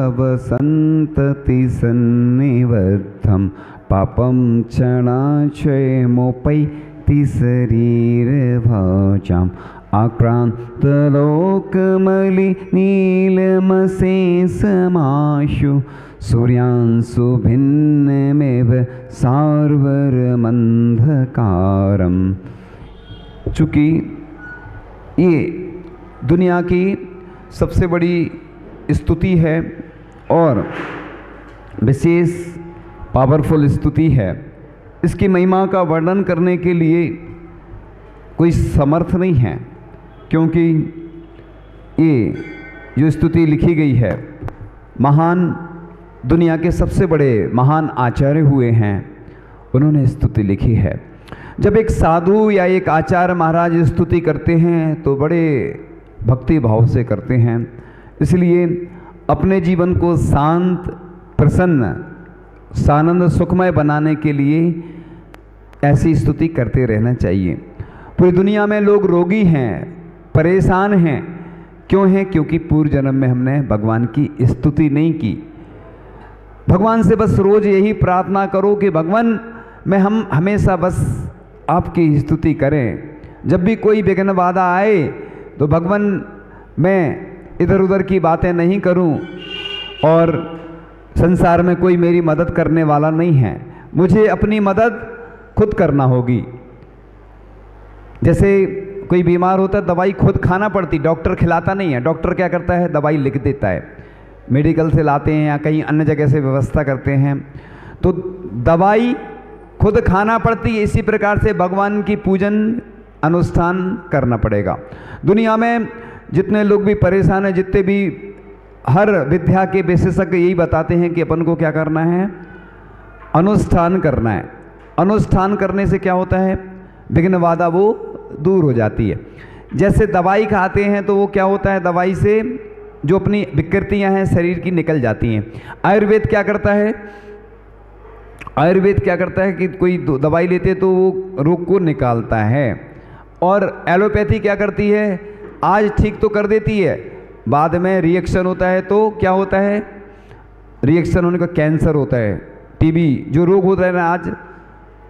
भवसन्तति सन्निबद्धं पापं क्षणाक्षयमुपैति शरीरभाजाम् आक्रान्तलोकमलिनीलमशेषमाशु सूर्यांशु भिन्नमेव सार्वरमन्धकारम्। चूँकि ये दुनिया की सबसे बड़ी स्तुति है और विशेष पावरफुल स्तुति है, इसकी महिमा का वर्णन करने के लिए कोई समर्थ नहीं है, क्योंकि ये जो स्तुति लिखी गई है महान दुनिया के सबसे बड़े महान आचार्य हुए हैं, उन्होंने स्तुति लिखी है। जब एक साधु या एक आचार्य महाराज स्तुति करते हैं तो बड़े भक्ति भाव से करते हैं, इसलिए अपने जीवन को शांत, प्रसन्न, सानंद, सुखमय बनाने के लिए ऐसी स्तुति करते रहना चाहिए। पूरी दुनिया में लोग रोगी हैं, परेशान हैं। क्यों हैं? क्योंकि पूर्व जन्म में हमने भगवान की स्तुति नहीं की। भगवान से बस रोज यही प्रार्थना करो कि भगवान मैं हम हमेशा बस आपकी स्तुति करें। जब भी कोई विघ्न बाधा आए तो भगवान मैं इधर उधर की बातें नहीं करूं और संसार में कोई मेरी मदद करने वाला नहीं है, मुझे अपनी मदद खुद करना होगी। जैसे कोई बीमार होता है दवाई खुद खाना पड़ती, डॉक्टर खिलाता नहीं है। डॉक्टर क्या करता है? दवाई लिख देता है, मेडिकल से लाते हैं या कहीं अन्य जगह से व्यवस्था करते हैं, तो दवाई खुद खाना पड़ती है। इसी प्रकार से भगवान की पूजन अनुष्ठान करना पड़ेगा। दुनिया में जितने लोग भी परेशान हैं, जितने भी हर विद्या के विशेषज्ञ यही बताते हैं कि अपन को क्या करना है? अनुष्ठान करना है। अनुष्ठान करने से क्या होता है? विघ्न बाधा वो दूर हो जाती है। जैसे दवाई खाते हैं तो वो क्या होता है? दवाई से जो अपनी विकृतियां हैं शरीर की निकल जाती हैं। आयुर्वेद क्या करता है? आयुर्वेद क्या करता है कि कोई दवाई लेते तो वो रोग को निकालता है। और एलोपैथी क्या करती है? आज ठीक तो कर देती है, बाद में रिएक्शन होता है तो क्या होता है? रिएक्शन होने का कैंसर होता है, टीबी, जो रोग होता है ना, आज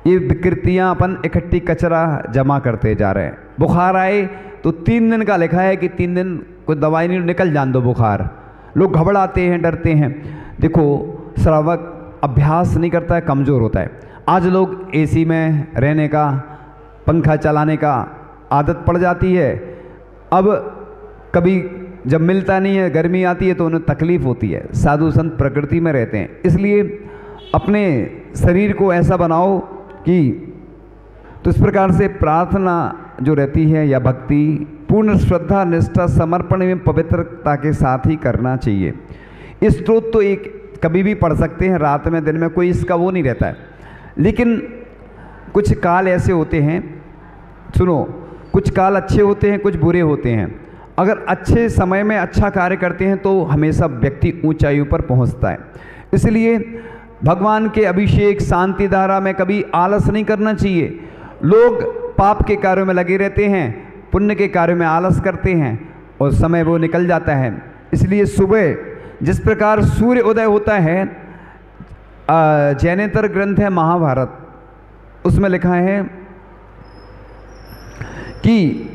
ये विकृतियां अपन इकट्ठी कचरा जमा करते जा रहे हैं। बुखार आए तो 3 दिन का लिखा है कि 3 दिन कोई दवाई नहीं, निकल जान दो बुखार। लोग घबराते हैं, डरते हैं। देखो, श्रावक अभ्यास नहीं करता है, कमज़ोर होता है। आज लोग एसी में रहने का, पंखा चलाने का आदत पड़ जाती है। अब कभी जब मिलता नहीं है, गर्मी आती है तो उन्हें तकलीफ होती है। साधु संत प्रकृति में रहते हैं, इसलिए अपने शरीर को ऐसा बनाओ कि तो इस प्रकार से प्रार्थना जो रहती है या भक्ति पूर्ण श्रद्धा, निष्ठा, समर्पण एवं पवित्रता के साथ ही करना चाहिए। इस स्तोत्र तो एक कभी भी पढ़ सकते हैं, रात में, दिन में, कोई इसका वो नहीं रहता है। लेकिन कुछ काल ऐसे होते हैं, सुनो, कुछ काल अच्छे होते हैं, कुछ बुरे होते हैं। अगर अच्छे समय में अच्छा कार्य करते हैं तो हमेशा व्यक्ति ऊंचाइयों पर पहुंचता है। इसलिए भगवान के अभिषेक, शांति धारा में कभी आलस नहीं करना चाहिए। लोग पाप के कार्यों में लगे रहते हैं, पुण्य के कार्यों में आलस करते हैं और समय वो निकल जाता है। इसलिए सुबह जिस प्रकार सूर्य उदय होता है, जैनेतर ग्रंथ है महाभारत, उसमें लिखा है कि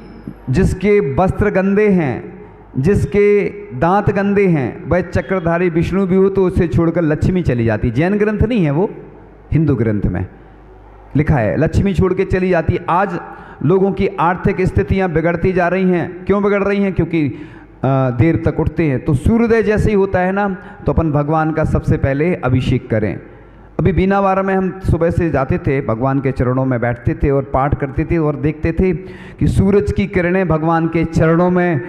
जिसके वस्त्र गंदे हैं, जिसके दांत गंदे हैं, वह चक्रधारी विष्णु भी हो तो उसे छोड़कर लक्ष्मी चली जाती। जैन ग्रंथ नहीं है वो, हिंदू ग्रंथ में लिखा है, लक्ष्मी छोड़ के चली जाती। आज लोगों की आर्थिक स्थितियां बिगड़ती जा रही हैं। क्यों बिगड़ रही हैं? क्योंकि देर तक उठते हैं। तो सूर्योदय जैसे ही होता है ना, तो अपन भगवान का सबसे पहले अभिषेक करें। अभी बीनावार में हम सुबह से जाते थे, भगवान के चरणों में बैठते थे और पाठ करते थे और देखते थे कि सूरज की किरणें भगवान के चरणों में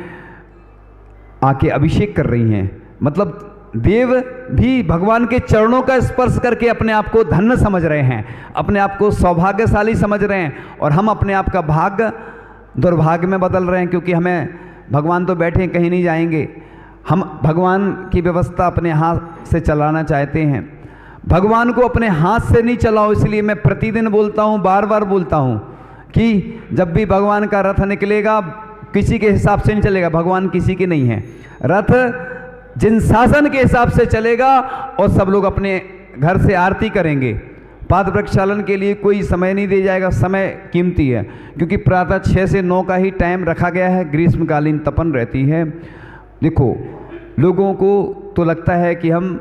आके अभिषेक कर रही हैं। मतलब देव भी भगवान के चरणों का स्पर्श करके अपने आप को धन्य समझ रहे हैं, अपने आप को सौभाग्यशाली समझ रहे हैं, और हम अपने आप का भाग्य दुर्भाग्य में बदल रहे हैं। क्योंकि हमें भगवान तो बैठे कहीं नहीं जाएंगे, हम भगवान की व्यवस्था अपने हाथ से चलाना चाहते हैं। भगवान को अपने हाथ से नहीं चलाओ। इसलिए मैं प्रतिदिन बोलता हूँ, बार बार बोलता हूँ कि जब भी भगवान का रथ निकलेगा किसी के हिसाब से नहीं चलेगा। भगवान किसी के नहीं है। रथ जिन शासन के हिसाब से चलेगा और सब लोग अपने घर से आरती करेंगे। पाद प्रक्षालन के लिए कोई समय नहीं दिया जाएगा, समय कीमती है, क्योंकि प्रातः 6 से 9 का ही टाइम रखा गया है, ग्रीष्मकालीन तपन रहती है। देखो, लोगों को तो लगता है कि हम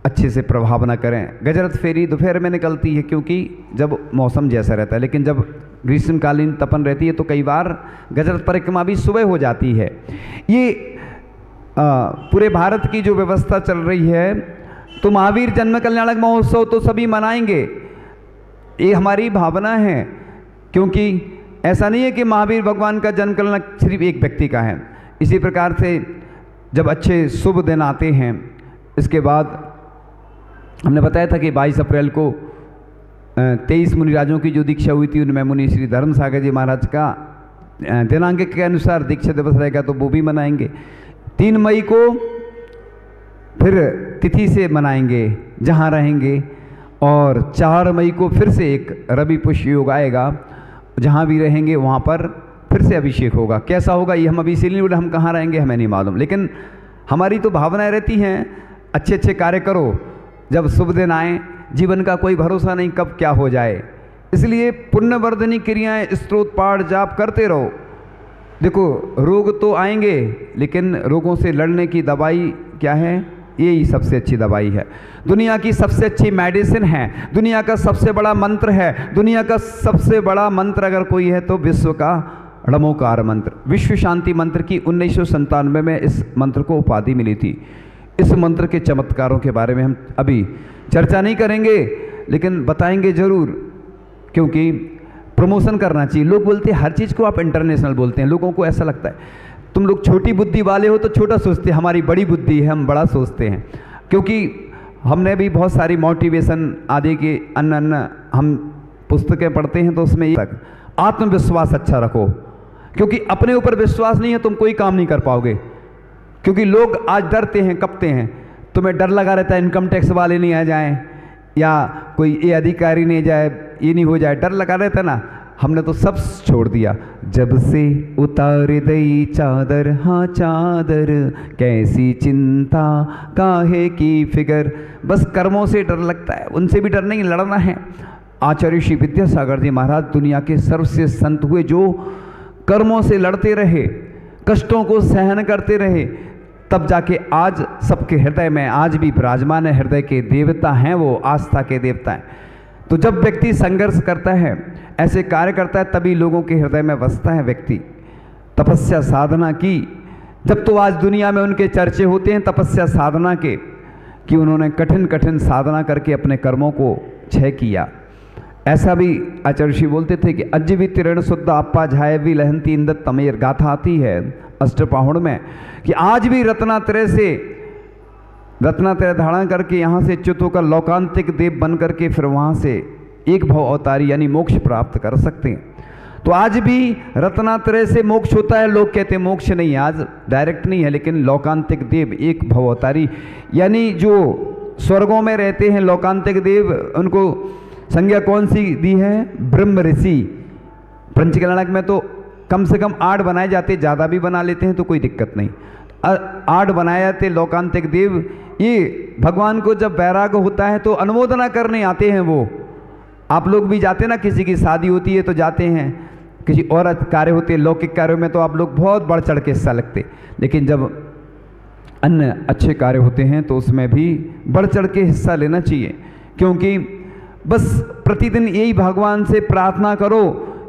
अच्छे से प्रभाव ना करें, गजरत फेरी दोपहर में निकलती है क्योंकि जब मौसम जैसा रहता है, लेकिन जब ग्रीष्मकालीन तपन रहती है तो कई बार गजरत परिक्रमा भी सुबह हो जाती है। ये पूरे भारत की जो व्यवस्था चल रही है, तो महावीर जन्म कल्याणक महोत्सव तो सभी मनाएंगे, ये हमारी भावना है, क्योंकि ऐसा नहीं है कि महावीर भगवान का जन्म कल्याणक सिर्फ एक व्यक्ति का है। इसी प्रकार से जब अच्छे शुभ दिन आते हैं, इसके बाद हमने बताया था कि 22 अप्रैल को 23 मुनिराजों की जो दीक्षा हुई थी, उनमें मुनि श्री धर्म सागर जी महाराज का दिनांक के अनुसार दीक्षा दिवस रहेगा, तो वो भी मनाएंगे। 3 मई को फिर तिथि से मनाएंगे जहाँ रहेंगे, और 4 मई को फिर से एक रवि पुष्य योग आएगा, जहाँ भी रहेंगे वहाँ पर फिर से अभिषेक होगा। कैसा होगा ये हम अभी इसीलिए बोले, हम कहाँ रहेंगे हमें नहीं मालूम, लेकिन हमारी तो भावनाएं रहती हैं अच्छे अच्छे कार्य करो। जब शुभ दिन आए, जीवन का कोई भरोसा नहीं कब क्या हो जाए, इसलिए पुण्यवर्धनी क्रियाएं, स्तोत्र पाठ जाप करते रहो। देखो, रोग तो आएंगे, लेकिन रोगों से लड़ने की दवाई क्या है? यही सबसे अच्छी दवाई है, दुनिया की सबसे अच्छी मेडिसिन है, दुनिया का सबसे बड़ा मंत्र है। दुनिया का सबसे बड़ा मंत्र अगर कोई है तो विश्व का णमोकार मंत्र, विश्व शांति मंत्र की 1997 में इस मंत्र को उपाधि मिली थी। इस मंत्र के चमत्कारों के बारे में हम अभी चर्चा नहीं करेंगे, लेकिन बताएंगे जरूर, क्योंकि प्रमोशन करना चाहिए। लोग बोलते हैं हर चीज़ को आप इंटरनेशनल बोलते हैं, लोगों को ऐसा लगता है तुम लोग छोटी बुद्धि वाले हो तो छोटा सोचते हैं, हमारी बड़ी बुद्धि है, हम बड़ा सोचते हैं। क्योंकि हमने भी बहुत सारी मोटिवेशन आदि के अन्य हम पुस्तकें पढ़ते हैं, तो उसमें तक आत्मविश्वास अच्छा रखो, क्योंकि अपने ऊपर विश्वास नहीं है तुम कोई काम नहीं कर पाओगे। क्योंकि लोग आज डरते हैं, कपते हैं, तुम्हें डर लगा रहता है इनकम टैक्स वाले नहीं आ जाएं, या कोई ये अधिकारी नहीं जाए, ये नहीं हो जाए, डर लगा रहता है ना। हमने तो सब छोड़ दिया, जब से उतार दई चादर, हाँ चादर, कैसी चिंता काहे की फिकर। बस कर्मों से डर लगता है, उनसे भी डर नहीं, लड़ना है। आचार्य श्री विद्यासागर जी महाराज दुनिया के सर्वश्रेष्ठ संत हुए, जो कर्मों से लड़ते रहे, कष्टों को सहन करते रहे, तब जाके आज सबके हृदय में आज भी विराजमान है। हृदय के देवता हैं वो, आस्था के देवता हैं। तो जब व्यक्ति संघर्ष करता है, ऐसे कार्य करता है, तभी लोगों के हृदय में बसता है व्यक्ति। तपस्या साधना की, जब तो आज दुनिया में उनके चर्चे होते हैं तपस्या साधना के, कि उन्होंने कठिन कठिन साधना करके अपने कर्मों को क्षय किया। ऐसा भी आचार्य श्री बोलते थे कि अज्जवी तिरण शुद्ध आपा झाय भी लहंती इंदत तमेर, गाथा आती है अष्टपाहुण में, कि आज भी रत्नात्रय से रत्नात्रय धारण करके यहाँ से च्युत होकर लौकांतिक देव बन करके फिर वहाँ से एक भव अवतारी यानी मोक्ष प्राप्त कर सकते हैं। तो आज भी रत्नात्रय से मोक्ष होता है। लोग कहते हैं मोक्ष नहीं है, आज डायरेक्ट नहीं है, लेकिन लौकांतिक देव एक भव अवतारी यानी जो स्वर्गों में रहते हैं लौकांतिक देव, उनको संज्ञा कौन सी दी है? ब्रह्म ऋषि। पंचकल्याणक में तो कम से कम 8 बनाए जाते, ज़्यादा भी बना लेते हैं तो कोई दिक्कत नहीं। 8 बनाए जाते लौकांतिक देव। ये भगवान को जब वैराग्य होता है तो अनुमोदना करने आते हैं वो। आप लोग भी जाते ना, किसी की शादी होती है तो जाते हैं, किसी और कार्य होते हैं लौकिक कार्यों में तो आप लोग बहुत बढ़ चढ़ के हिस्सा लगते, लेकिन जब अन्य अच्छे कार्य होते हैं तो उसमें भी बढ़ चढ़ के हिस्सा लेना चाहिए। क्योंकि बस प्रतिदिन यही भगवान से प्रार्थना करो।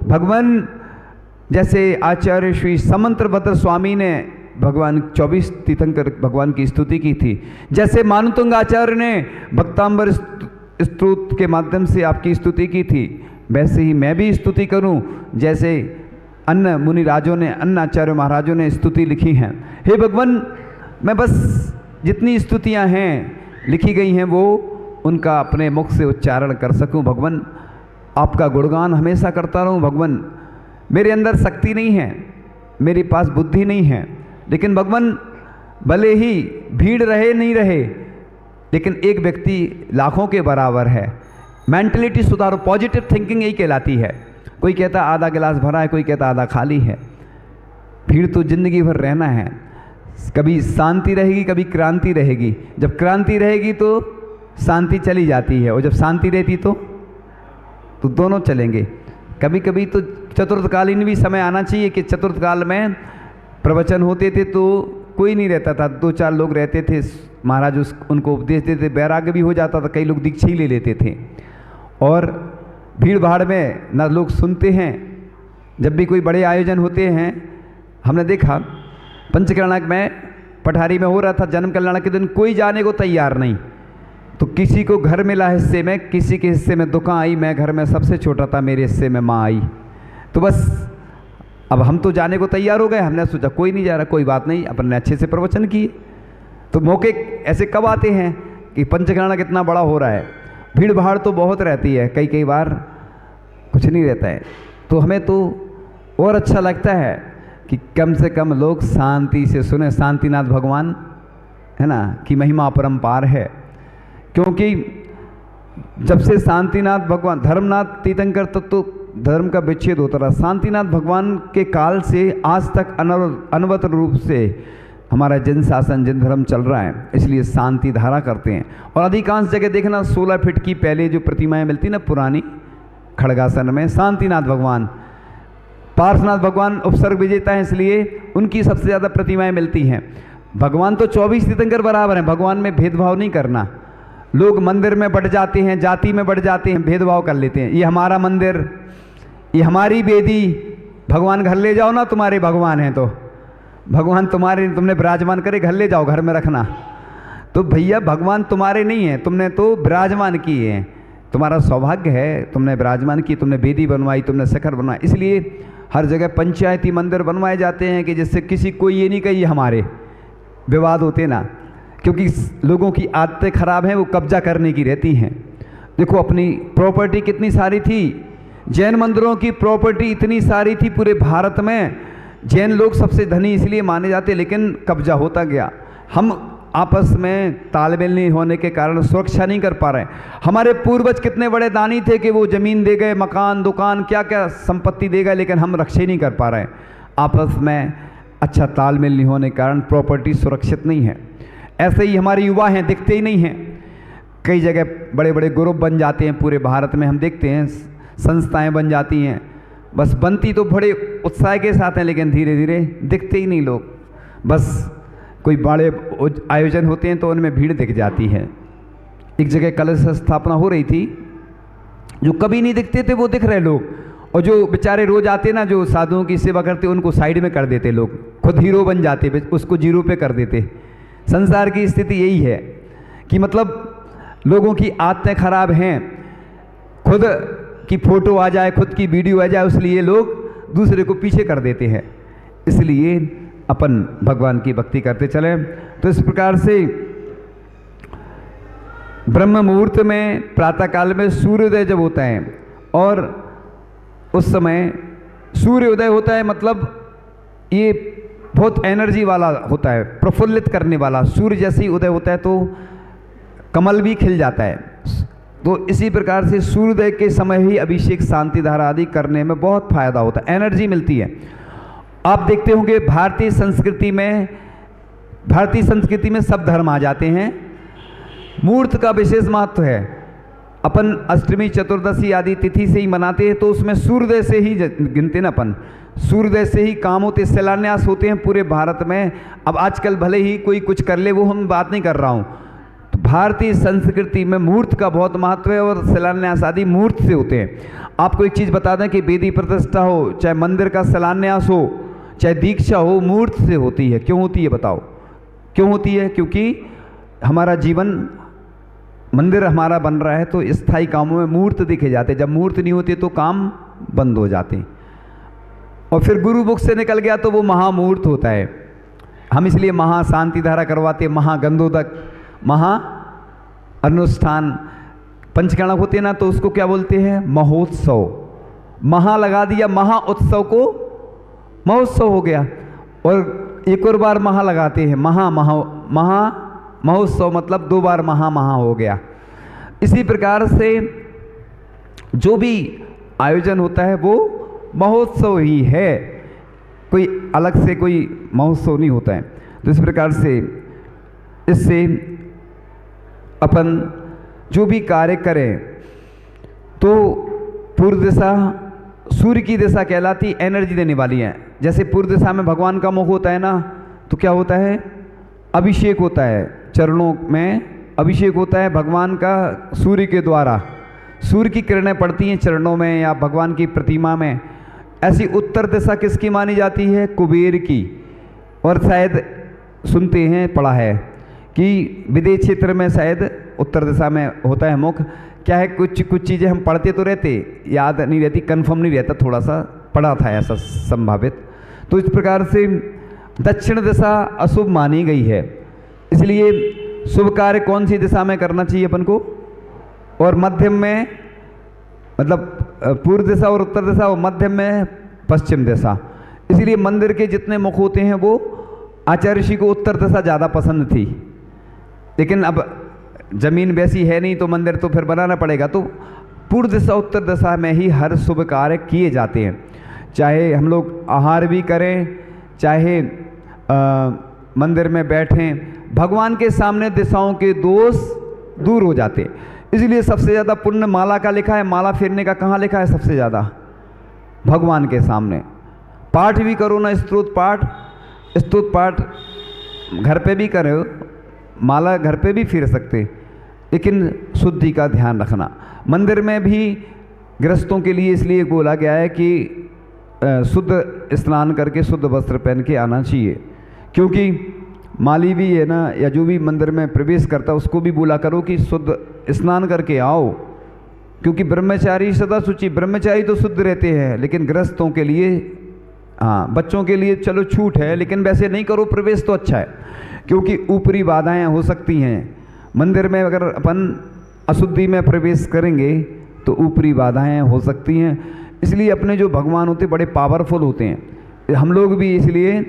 भगवान जैसे आचार्य श्री समंत्रभद्र स्वामी ने भगवान 24 तीर्थंकर भगवान की स्तुति की थी, जैसे मानुतुंग आचार्य ने भक्तांबर स्तोत्र के माध्यम से आपकी स्तुति की थी, वैसे ही मैं भी स्तुति करूं जैसे अन्य मुनि राजों ने, अन्य आचार्य महाराजों ने स्तुति लिखी हैं। हे भगवान, मैं बस जितनी स्तुतियां हैं लिखी गई हैं वो उनका अपने मुख से उच्चारण कर सकूं। भगवान, आपका गुणगान हमेशा करता रहूं। भगवान, मेरे अंदर शक्ति नहीं है, मेरे पास बुद्धि नहीं है, लेकिन भगवान भले ही भीड़ रहे नहीं रहे, लेकिन एक व्यक्ति लाखों के बराबर है। मेंटलिटी सुधारो, पॉजिटिव थिंकिंग यही कहलाती है। कोई कहता आधा गिलास भरा है, कोई कहता आधा खाली है। भीड़ तो जिंदगी भर रहना है। कभी शांति रहेगी, कभी क्रांति रहेगी। जब क्रांति रहेगी तो शांति चली जाती है, और जब शांति रहती तो दोनों चलेंगे। कभी कभी तो चतुर्थकालीन भी समय आना चाहिए कि चतुर्थकाल में प्रवचन होते थे तो कोई नहीं रहता था, 2-4 लोग रहते थे, महाराज उनको उपदेश देते, वैराग्य भी हो जाता था, कई लोग दीक्षा ही ले लेते थे। और भीड़ भाड़ में ना लोग सुनते हैं। जब भी कोई बड़े आयोजन होते हैं, हमने देखा पंचकर्णाक में पठारी में हो रहा था जन्म कल्याण के दिन, कोई जाने को तैयार नहीं। तो किसी को घर मिला हिस्से में, किसी के हिस्से में दुकान आई, मैं घर में सबसे छोटा था, मेरे हिस्से में माँ आई। तो बस अब हम तो जाने को तैयार हो गए, हमने सोचा कोई नहीं जा रहा, कोई बात नहीं, अपन ने अच्छे से प्रवचन किए। तो मौके ऐसे कब आते हैं कि पंचकर्णाक इतना बड़ा हो रहा है, भीड़ भाड़ तो बहुत रहती है, कई बार कुछ नहीं रहता है। तो हमें तो और अच्छा लगता है कि कम से कम लोग शांति से सुने। शांतिनाथ भगवान है ना कि महिमा अपरंपार है, क्योंकि जब से शांतिनाथ भगवान, धर्मनाथ तीर्थंकर तत्व तो धर्म का विच्छेद होता रहा, शांतिनाथ भगवान के काल से आज तक अनवरत रूप से हमारा जिन शासन जिन धर्म चल रहा है, इसलिए शांति धारा करते हैं। और अधिकांश जगह देखना 16 फीट की पहले जो प्रतिमाएं मिलती ना पुरानी खड़गासन में, शांतिनाथ भगवान, पार्श्वनाथ भगवान उपसर्ग विजेता है, इसलिए उनकी सबसे ज़्यादा प्रतिमाएं मिलती हैं। भगवान तो 24 तीर्थंकर बराबर हैं, भगवान में भेदभाव नहीं करना। लोग मंदिर में बढ़ जाते हैं, जाति में बढ़ जाते हैं, भेदभाव कर लेते हैं, ये हमारा मंदिर, ये हमारी बेदी, भगवान घर ले जाओ ना, तुम्हारे भगवान हैं तो भगवान तुम्हारे, तुमने विराजमान करे, घर ले जाओ, घर में रखना। तो भैया भगवान तुम्हारे नहीं हैं, तुमने तो विराजमान किए हैं, तुम्हारा सौभाग्य है, तुमने विराजमान की, तुमने बेदी बनवाई, तुमने शिखर बनवाई। इसलिए हर जगह पंचायती मंदिर बनवाए जाते हैं कि जिससे किसी को ये नहीं कही हमारे, विवाद होते ना, क्योंकि लोगों की आदतें खराब हैं, वो कब्जा करने की रहती हैं। देखो अपनी प्रॉपर्टी कितनी सारी थी, जैन मंदिरों की प्रॉपर्टी इतनी सारी थी पूरे भारत में, जैन लोग सबसे धनी इसलिए माने जाते, लेकिन कब्जा होता गया। हम आपस में तालमेल नहीं होने के कारण सुरक्षा नहीं कर पा रहे। हमारे पूर्वज कितने बड़े दानी थे कि वो ज़मीन दे गए, मकान दुकान क्या क्या संपत्ति दे गए, लेकिन हम रक्षा नहीं कर पा रहे। आपस में अच्छा तालमेल नहीं होने के कारण प्रॉपर्टी सुरक्षित नहीं है। ऐसे ही हमारे युवा हैं, दिखते ही नहीं हैं। कई जगह बड़े बड़े ग्रुप बन जाते हैं पूरे भारत में, हम देखते हैं संस्थाएं बन जाती हैं, बस बनती तो बड़े उत्साह के साथ हैं, लेकिन धीरे धीरे दिखते ही नहीं लोग। बस कोई बड़े आयोजन होते हैं तो उनमें भीड़ दिख जाती है। एक जगह कलश स्थापना हो रही थी, जो कभी नहीं दिखते थे वो दिख रहे लोग, और जो बेचारे रोज आते ना, जो साधुओं की सेवा करते, उनको साइड में कर देते लोग, खुद हीरो बन जाते, उसको जीरो पे कर देते। संसार की स्थिति यही है कि मतलब लोगों की आदतें खराब हैं, खुद की फोटो आ जाए, खुद की वीडियो आ जाए, इसलिए लोग दूसरे को पीछे कर देते हैं। इसलिए अपन भगवान की भक्ति करते चले। तो इस प्रकार से ब्रह्म मुहूर्त में प्रातःकाल में सूर्योदय जब होता है, और उस समय सूर्योदय होता है, मतलब ये बहुत एनर्जी वाला होता है, प्रफुल्लित करने वाला। सूर्य जैसे ही उदय होता है तो कमल भी खिल जाता है। तो इसी प्रकार से सूर्योदय के समय ही अभिषेक, शांति धारा आदि करने में बहुत फायदा होता है, एनर्जी मिलती है। आप देखते होंगे भारतीय संस्कृति में सब धर्म आ जाते हैं, मुहूर्त का विशेष महत्व है। अपन अष्टमी चतुर्दशी आदि तिथि से ही मनाते हैं, तो उसमें सूर्योदय से ही गिनते ना अपन, सूर्योदय से ही काम होते, शिलान्यास होते हैं पूरे भारत में। अब आजकल भले ही कोई कुछ कर ले, वो हम बात नहीं कर रहा हूँ। तो भारतीय संस्कृति में मुहूर्त का बहुत महत्व है, और शिलान्यास आदि मुहूर्त से होते हैं। आपको एक चीज़ बता दें कि वेदी प्रतिष्ठा हो, चाहे मंदिर का शिलान्यास हो, चाहे दीक्षा हो, मुहूर्त से होती है। क्यों होती है बताओ? क्यों होती है? क्योंकि हमारा जीवन, मंदिर हमारा बन रहा है, तो स्थायी कामों में मुहूर्त दिखे जाते। जब मुहूर्त नहीं होते तो काम बंद हो जाते, और फिर गुरु मुख से निकल गया तो वो महामुहूर्त होता है। हम इसलिए महा शांति धारा करवाते, महागंधोदक, महा अनुष्ठान, पंचकर्णक होते हैं ना, तो उसको क्या बोलते हैं? महोत्सव। महा लगा दिया, महा उत्सव को महोत्सव हो गया। और एक और बार महा लगाते हैं, महा महोत्सव, मतलब 2 बार महा हो गया। इसी प्रकार से जो भी आयोजन होता है वो महोत्सव ही है, कोई अलग से कोई महोत्सव नहीं होता है। तो इस प्रकार से इससे अपन जो भी कार्य करें तो पूर्व दिशा सूर्य की दिशा कहलाती, एनर्जी देने वाली है। जैसे पूर्व दिशा में भगवान का मुख होता है ना, तो क्या होता है, अभिषेक होता है, चरणों में अभिषेक होता है भगवान का सूर्य के द्वारा। सूर्य की किरणें पड़ती हैं चरणों में या भगवान की प्रतिमा में। ऐसी उत्तर दिशा किसकी मानी जाती है, कुबेर की। और शायद सुनते हैं, पढ़ा है कि विदेश क्षेत्र में शायद उत्तर दिशा में होता है मुख। क्या है, कुछ चीज़ें हम पढ़ते तो रहते, याद नहीं रहती, कंफर्म नहीं रहता, थोड़ा सा पढ़ा था ऐसा संभावित। तो इस प्रकार से दक्षिण दिशा अशुभ मानी गई है, इसलिए शुभ कार्य कौन सी दिशा में करना चाहिए अपन को, और मध्यम में, मतलब पूर्व दिशा और उत्तर दिशा, और मध्यम में पश्चिम दिशा। इसलिए मंदिर के जितने मुख होते हैं वो आचार्य ऋषि को उत्तर दिशा ज़्यादा पसंद थी, लेकिन अब जमीन वैसी है नहीं तो मंदिर तो फिर बनाना पड़ेगा। तो पूर्व दिशा उत्तर दिशा में ही हर शुभ कार्य किए जाते हैं, चाहे हम लोग आहार भी करें, चाहे मंदिर में बैठें, भगवान के सामने दिशाओं के दोष दूर हो जाते। इसलिए सबसे ज़्यादा पुण्य माला का लिखा है, माला फेरने का कहाँ लिखा है सबसे ज़्यादा, भगवान के सामने। पाठ भी करो ना, स्तोत्र पाठ घर पे भी करो, माला घर पे भी फेर सकते, लेकिन शुद्धि का ध्यान रखना। मंदिर में भी गृहस्थों के लिए इसलिए बोला गया है कि शुद्ध स्नान करके शुद्ध वस्त्र पहन के आना चाहिए, क्योंकि माली भी है ना, या जो भी मंदिर में प्रवेश करता उसको भी बोला करो कि शुद्ध स्नान करके आओ, क्योंकि ब्रह्मचारी सदा शुचि, ब्रह्मचारी तो शुद्ध रहते हैं, लेकिन गृहस्थों के लिए, हाँ बच्चों के लिए चलो छूट है, लेकिन वैसे नहीं करो प्रवेश तो अच्छा है, क्योंकि ऊपरी बाधाएं हो सकती हैं। मंदिर में अगर अपन अशुद्धि में प्रवेश करेंगे तो ऊपरी बाधाएं हो सकती हैं। इसलिए अपने जो भगवान होते बड़े पावरफुल होते हैं। हम लोग भी इसलिए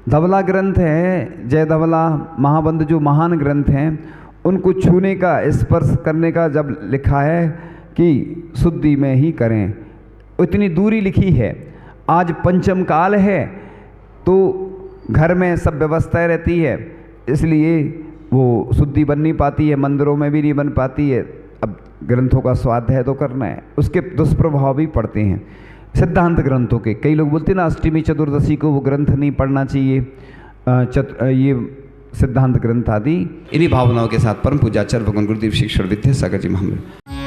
धवला ग्रंथ है, जय धवला महाबंध जो महान ग्रंथ हैं, उनको छूने का, स्पर्श करने का जब लिखा है कि शुद्धि में ही करें, इतनी दूरी लिखी है। आज पंचम काल है तो घर में सब व्यवस्थाएं रहती है, इसलिए वो शुद्धि बन नहीं पाती है, मंदिरों में भी नहीं बन पाती है। अब ग्रंथों का स्वाद है तो करना है, उसके दुष्प्रभाव भी पड़ते हैं सिद्धांत ग्रंथों के। कई लोग बोलते हैं ना अष्टमी चतुर्दशी को वो ग्रंथ नहीं पढ़ना चाहिए, ये सिद्धांत ग्रंथ आदि। इन्हीं भावनाओं के साथ परम पूज्य आचार्य भगवान गुरुदेव शिक्षण विद्यासागर जी महामंडल।